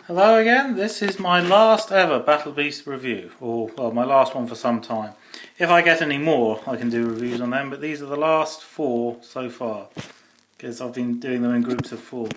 Hello again, this is my last ever Battle Beast review, or well, my last one for some time. If I get any more I can do reviews on them, but these are the last 4 so far, because I've been doing them in groups of 4.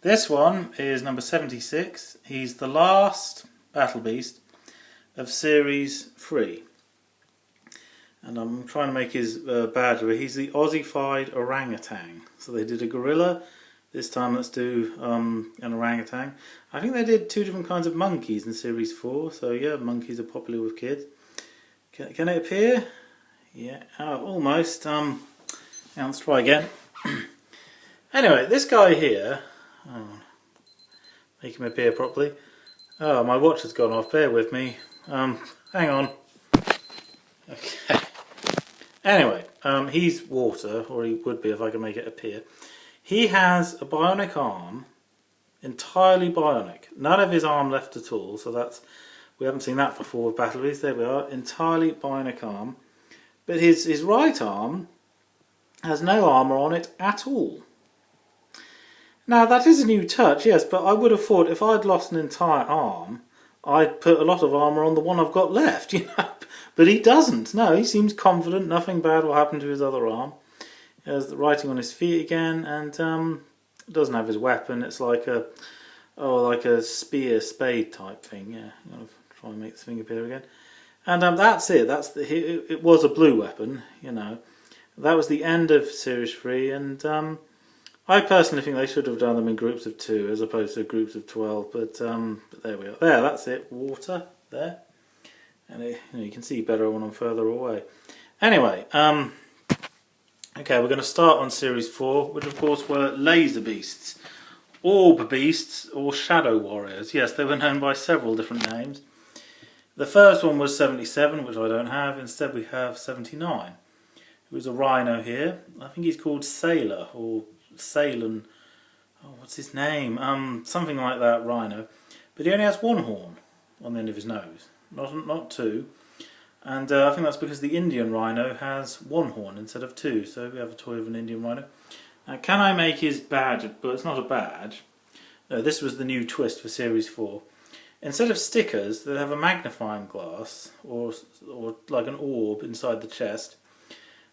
This one is number 76, he's the last Battle Beast of series 3. And I'm trying to make his badge, he's the Aussified orangutan. So they did a gorilla. This time let's do an orangutan. I think they did 2 different kinds of monkeys in series 4, so yeah, monkeys are popular with kids. Can it appear? Yeah, oh, almost. Now let's try again. Anyway, this guy here, make him appear properly. Oh, my watch has gone off, bear with me. Hang on. Okay. Anyway, he's water, or he would be if I can make it appear. He has a bionic arm, entirely bionic. None of his arm left at all, so that's, we haven't seen that before with Battle Beast. There we are, entirely bionic arm. But his right arm has no armour on it at all. Now that is a new touch, yes, but I would have thought if I'd lost an entire arm, I'd put a lot of armour on the one I've got left, you know. But he doesn't. No, he seems confident, nothing bad will happen to his other arm. He has the writing on his feet again, and doesn't have his weapon. It's like a spear, spade type thing. Yeah, I'm gonna try and make this thing appear again. And that's it. It was a blue weapon, you know. That was the end of series 3, and I personally think they should have done them in groups of 2 as opposed to groups of 12. But there we are. There, that's it. Water there, and you can see better when I'm further away. Anyway, okay, we're going to start on series 4, which of course were laser beasts, orb beasts, or shadow warriors. Yes, they were known by several different names. The first one was 77, which I don't have. Instead we have 79. Who's a rhino here. I think he's called Sailor, or Salon. Oh, what's his name? Something like that, rhino. But he only has 1 horn on the end of his nose, not 2. And I think that's because the Indian rhino has 1 horn instead of 2, so we have a toy of an Indian rhino. Now, can I make his badge? But it's not a badge. No, this was the new twist for Series 4. Instead of stickers, they have a magnifying glass, or like an orb inside the chest,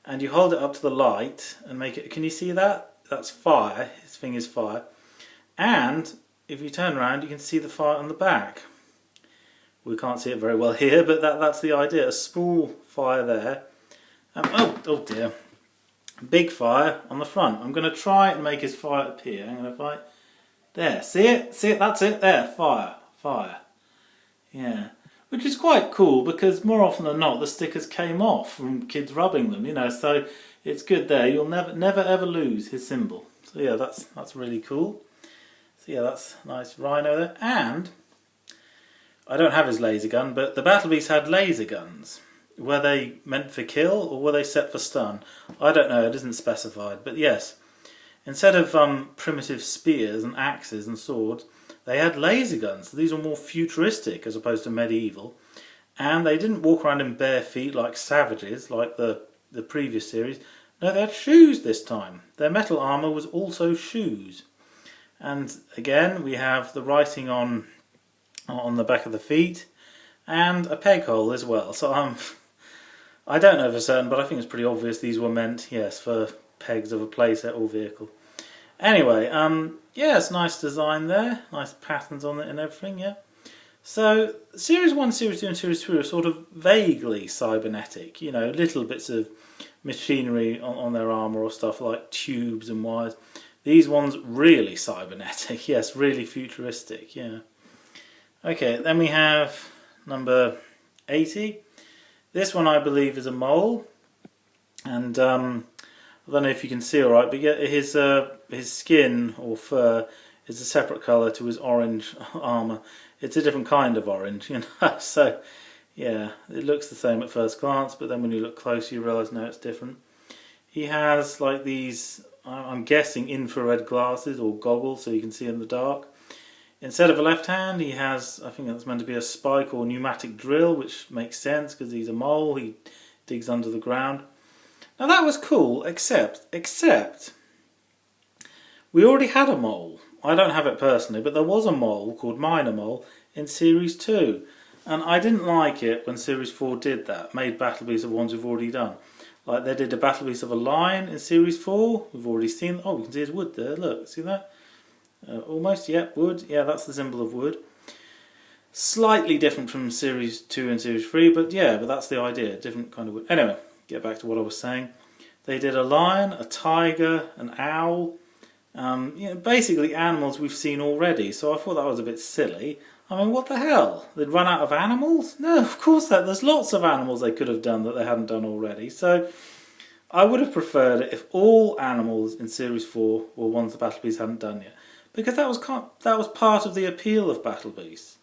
and you hold it up to the light and make it. Can you see that? That's fire. His thing is fire. And if you turn around, you can see the fire on the back. We can't see it very well here, but that's the idea. A small fire there. Oh dear. Big fire on the front. I'm going to try and make his fire appear. I'm going to fight. There, see it? See it? That's it. There, fire. Fire. Yeah. Which is quite cool because more often than not the stickers came off from kids rubbing them, you know, so it's good there. You'll never ever lose his symbol. So yeah, that's really cool. So yeah, that's a nice rhino there. And I don't have his laser gun, but the Battle Beasts had laser guns. Were they meant for kill or were they set for stun? I don't know, it isn't specified. But yes, instead of primitive spears and axes and swords, they had laser guns. So these were more futuristic as opposed to medieval. And they didn't walk around in bare feet like savages like the previous series. No, they had shoes this time. Their metal armour was also shoes. And again, we have the writing on the back of the feet, and a peg hole as well. So I don't know for certain, but I think it's pretty obvious these were meant, yes, for pegs of a playset or vehicle. Anyway, yeah, it's nice design there, nice patterns on it and everything, yeah. So Series 1, Series 2 and Series 3 are sort of vaguely cybernetic, you know, little bits of machinery on their armour or stuff like tubes and wires. These ones really cybernetic, yes, really futuristic, yeah. Okay, then we have number 80. This one I believe is a mole, and I don't know if you can see alright, but yeah, his skin or fur is a separate colour to his orange armour. It's a different kind of orange, you know, so yeah, it looks the same at first glance, but then when you look closer you realise no, it's different. He has like these, I'm guessing infrared glasses or goggles so you can see in the dark. Instead of a left hand, he has, I think that's meant to be a spike or pneumatic drill, which makes sense because he's a mole, he digs under the ground. Now that was cool, except we already had a mole I don't have it personally, but there was a mole called Minor Mole in Series 2. And I didn't like it when Series 4 did that, made Battle Beasts of ones we've already done. Like they did a Battle Beast of a lion in Series 4, we've already seen. Oh, you can see his wood there, look, see that? Almost, yep, wood. Yeah, that's the symbol of wood. Slightly different from Series 2 and Series 3, but yeah, but that's the idea, different kind of wood. Anyway, get back to what I was saying. They did a lion, a tiger, an owl, basically animals we've seen already, so I thought that was a bit silly. I mean, what the hell? They'd run out of animals? No, of course not. There's lots of animals they could have done that they hadn't done already. So I would have preferred it if all animals in Series 4 were ones the Battle Beasts hadn't done yet. Because that was part of the appeal of Battle Beasts.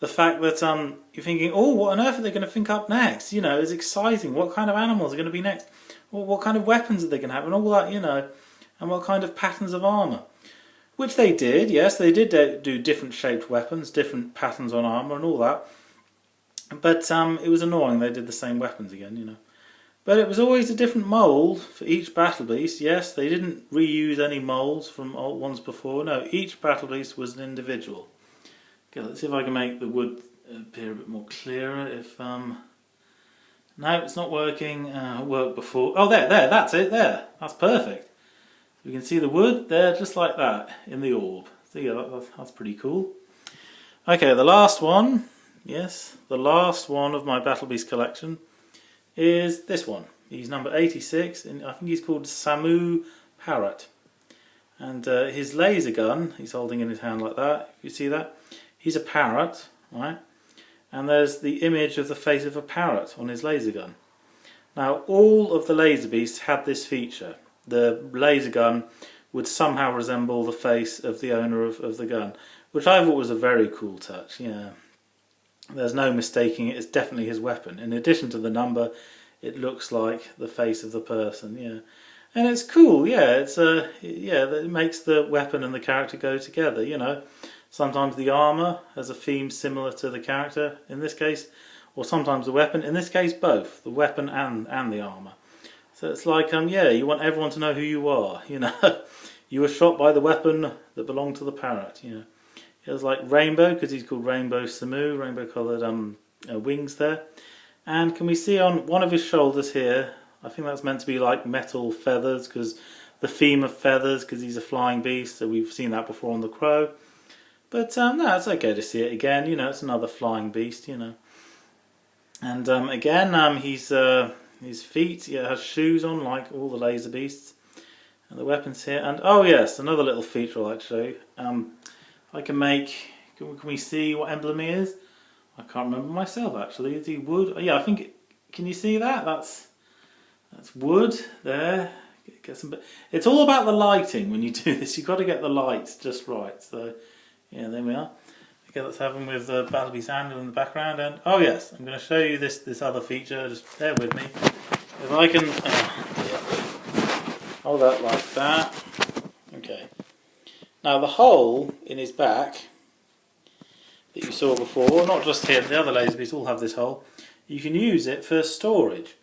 The fact that you're thinking, oh, what on earth are they going to think up next? You know, it's exciting. What kind of animals are going to be next? What kind of weapons are they going to have? And all that, you know. And what kind of patterns of armour. Which they did, yes, they did do different shaped weapons, different patterns on armour and all that. But it was annoying they did the same weapons again, you know. But it was always a different mould for each Battle Beast, yes. They didn't reuse any moulds from old ones before. No, each Battle Beast was an individual. Okay, let's see if I can make the wood appear a bit more clearer. If no, it's not working. It worked before. Oh, there, that's it, there. That's perfect. You can see the wood there, just like that, in the orb. So yeah, that's pretty cool. Okay, the last one, yes, the last one of my Battle Beast collection is this one. He's number 86, and I think he's called Samu Parrot. And his laser gun, he's holding in his hand like that, if you see that. He's a parrot, right? And there's the image of the face of a parrot on his laser gun. Now, all of the laser beasts had this feature. The laser gun would somehow resemble the face of the owner of the gun, which I thought was a very cool touch, yeah. There's no mistaking it, it's definitely his weapon. In addition to the number, it looks like the face of the person, yeah. And it's cool, yeah, it makes the weapon and the character go together, you know. Sometimes the armour has a theme similar to the character, in this case, or sometimes the weapon, in this case both, the weapon and the armour. So it's like, yeah, you want everyone to know who you are, you know. You were shot by the weapon that belonged to the parrot, you know. It was like Rainbow, because he's called Rainbow Samu, rainbow coloured wings there. And can we see on one of his shoulders here, I think that's meant to be like metal feathers, because the theme of feathers, because he's a flying beast, so we've seen that before on the crow. But no, it's okay to see it again, you know, it's another flying beast, you know. And again, his feet, yeah, has shoes on like all the laser beasts. And the weapons here. And oh yes, another little feature I'd like to show you. I can make, can we see what emblem he is? I can't remember myself actually. Is he wood? Oh, yeah, I think, can you see that? That's wood there. Get some, it's all about the lighting when you do this. You've got to get the lights just right. So yeah, there we are. Okay, let's have him with the Battle Beast handle in the background. And oh yes, I'm going to show you this other feature. Just bear with me. If I can hold that like that. Okay. Now the hole in his back that you saw before, not just here, the other laser beasts all have this hole. You can use it for storage.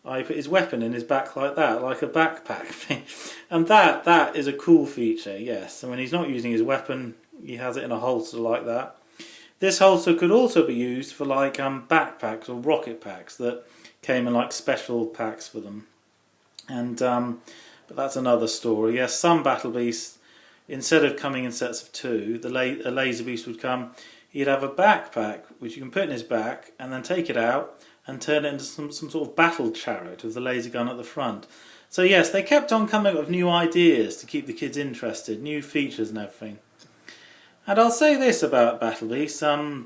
I put his weapon in his back like that, like a backpack thing. And that is a cool feature, yes. And when he's not using his weapon, he has it in a holster like that. This holster could also be used for like backpacks or rocket packs that came in like special packs for them. And but that's another story. Yes, some Battle Beasts, instead of coming in sets of 2, a laser beast would come. He'd have a backpack which you can put in his back and then take it out and turn it into some sort of battle chariot with the laser gun at the front. So yes, they kept on coming up with new ideas to keep the kids interested, new features and everything. And I'll say this about Battle Beasts, the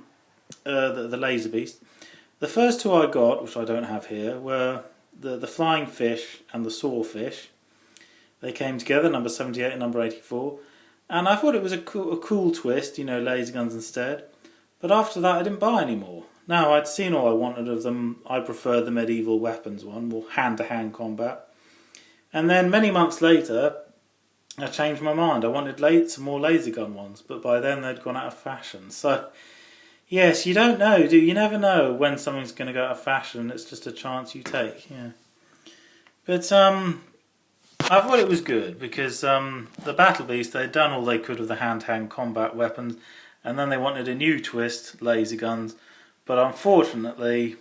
laser beast. The first 2 I got, which I don't have here, were the flying fish and the sawfish. They came together, number 78 and number 84. And I thought it was a cool twist, you know, laser guns instead. But after that I didn't buy any more. Now I'd seen all I wanted of them. I preferred the medieval weapons one, more hand-to-hand combat. And then many months later, I changed my mind. I wanted some more laser gun ones, but by then they'd gone out of fashion. So, yes, you don't know, do you? You never know when something's going to go out of fashion. It's just a chance you take, yeah. But, I thought it was good because the Battle Beast, they'd done all they could with the hand-to-hand combat weapons, and then they wanted a new twist, laser guns. But unfortunately,